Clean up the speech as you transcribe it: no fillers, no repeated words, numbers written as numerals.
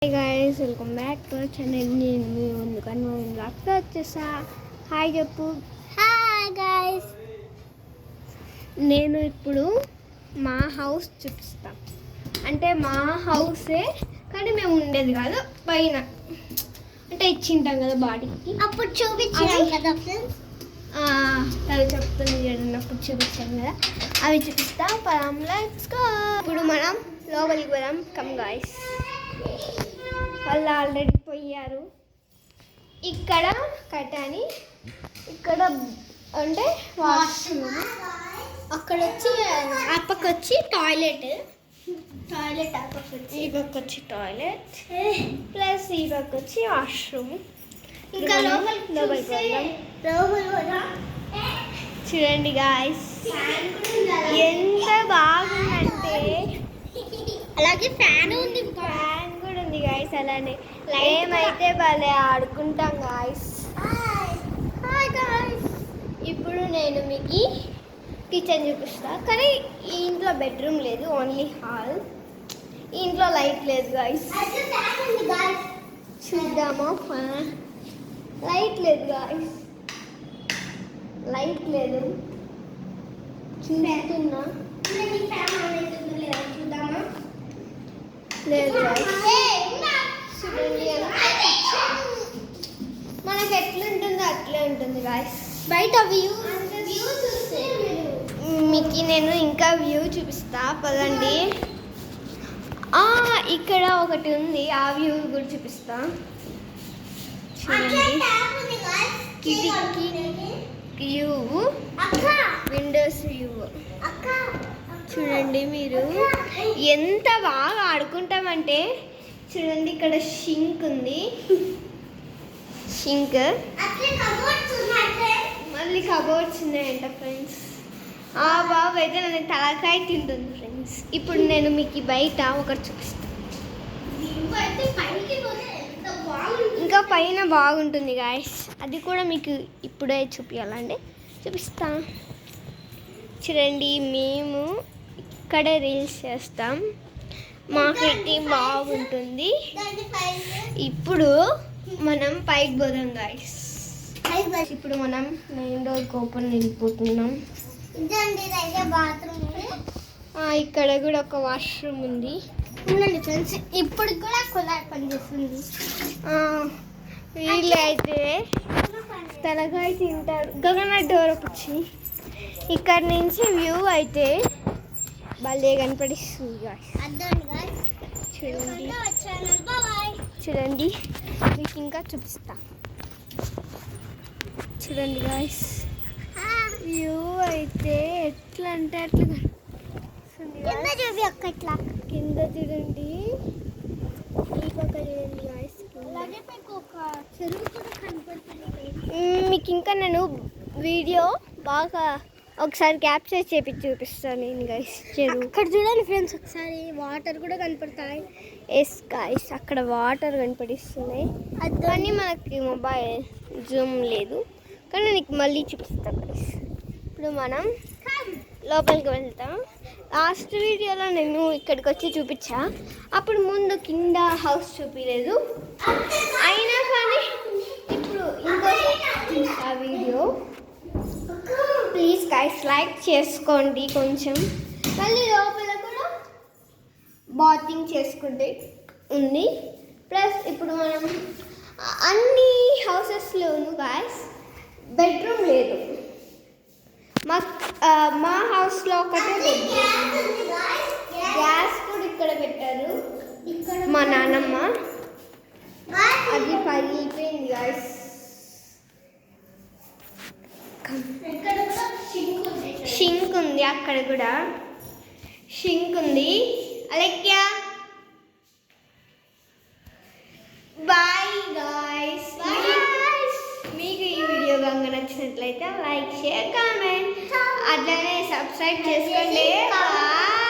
Hi guys, welcome back to channel. నేను మీ ముందుకని రాక్తో వచ్చేసా. Hi చెప్పు. హాయ్ గైస్, నేను ఇప్పుడు మా హౌస్ చూపిస్తా. అంటే మా హౌసే కానీ మేము ఉండేది కాదు, పైన అంటే ఇచ్చింటాం కదా బాడీకి. అప్పుడు చూపించాం కదా ఫ్రెండ్స్. అవి చెప్తుంది అప్పుడు చూపిస్తాం కదా, అవి చూపిస్తా. పదాం, లెట్స్ గో. ఇప్పుడు మనం లోపలికి పోదాం. Come guys. వాళ్ళు ఆల్రెడీ పోయారు. ఇక్కడ కటాని, ఇక్కడ అంటే వాష్రూమ్, అక్కడ వచ్చి ఆ పక్క వచ్చి టాయిలెట్, ఆ పక్క వచ్చి ఈ పక్క వచ్చి టాయిలెట్, ప్లస్ ఈ పక్క వచ్చి వాష్రూమ్. ఇంకా లోపలికి వెళ్దాం. చూడండి గాయస్, ఎంత బాగుందంటే. అలాగే ఫ్యాన్ ఉంది, ఫ్యాన్ కూడా ఉంది గాయస్. అలానే ఏమైతే భలే ఆడుకుంటాం గాయస్. ఇప్పుడు నేను మీకు కిచెన్ చూపిస్తా. కానీ ఈ ఇంట్లో బెడ్రూమ్ లేదు, ఓన్లీ హాల్. ఈ ఇంట్లో లైట్ లేదు గాయస్. చూద్దామా? లైట్ లేదు గాయస్, లైట్ లేదు. చూస్తున్నా, చూద్దామా? లేదు చూడండి, మనకి ఎట్లుంటుందో అట్లే ఉంటుంది గాయస్. బయట వ్యూ మీకు నేను ఇంకా వ్యూ చూపిస్తా, పదండి. ఇక్కడ ఒకటి ఉంది, ఆ వ్యూ కూడా చూపిస్తా. చూడండి, కిటికీ వ్యూ, విండోస్ వ్యూ. చూడండి మీరు, ఎంత బాగా ఆడుకుంటామంటే. చూడండి, ఇక్కడ షింక్ ఉంది, షింక్. మళ్ళీ కబోర్డ్స్ ఉన్నాయంట ఫ్రెండ్స్. ఆ బాబు అయితే నన్ను తలకాయ తింటుంది ఫ్రెండ్స్. ఇప్పుడు నేను మీకు బయట ఒకటి చూపిస్తాను. ఇంకా పైన బాగుంటుంది గాయస్, అది కూడా మీకు ఇప్పుడే చూపించాలండి. చూపిస్తా. చూడండి, మేము ఇక్కడే రీల్స్ చేస్తాం, మాకైతే బాగుంటుంది. ఇప్పుడు మనం పైకి పోదాం గాయస్. ఇప్పుడు మనం మెయిన్ డోర్ ఓపెన్ వెళ్ళిపోతున్నాం. ఇక్కడ కూడా ఒక వాష్రూమ్ ఉంది. ఫ్రెండ్స్, ఇప్పుడు కూడా కులార్ పనిచేస్తుంది. వీళ్ళు అయితే తలకాయ తింటారు. గగన డోర్ వచ్చి ఇక్కడ నుంచి వ్యూ అయితే భలే కనపడిస్తుంది గాయస్. చూడండి, చూడండి, మీకు ఇంకా చూపిస్తా. చూడండి గాయస్, వ్యూ అయితే ఎట్లా అంటే అట్లా కింద చూడండి, ఈ పక్క చూడండి గాయస్. మీకు ఇంకా నేను వీడియో బాగా ఒకసారి క్యాప్చర్ చేసి చూపిస్తాను నేను గాయస్. చెరువు అక్కడ చూడండి ఫ్రెండ్స్, ఒకసారి వాటర్ కూడా కనపడతాయి. ఎస్ గాయస్, అక్కడ వాటర్ కనపడిస్తున్నాయి. కానీ మనకి మొబైల్ జూమ్ లేదు, కానీ నీకు మళ్ళీ చూపిస్తాను గాయస్. ఇప్పుడు మనం లోపలికి వెళ్తాం. లాస్ట్ వీడియోలో నేను ఇక్కడికి వచ్చి చూపించా, అప్పుడు ముందు కింద హౌస్ చూపించలేదు. అయినా కానీ ఇప్పుడు ఇంకో ఆ వీడియో. ప్లీజ్ గైస్, లైక్ చేసుకోండి కొంచెం. మళ్ళీ లోపల కూడా బాతింగ్ చేసుకుంటే ఉంది. ప్లస్ ఇప్పుడు మనం అన్ని హౌసెస్లోనూ గైస్ బెడ్రూమ్ లేదు. మా హౌస్లో ఒకటే బెడ్రూమ్. గ్యాస్ కూడా ఇక్కడ పెట్టారు. మా నాన్నమ్మ అది పగిలిపోయింది గాయస్. షింక్ ఉంది, అక్కడ కూడా షింక్ ఉంది. Alekhya, bye guys. మీకు ఈ వీడియో కనుక నచ్చినట్లయితే లైక్, షేర్, కామెంట్, అట్లనే సబ్స్క్రైబ్ చేసుకోండి. బాయ్.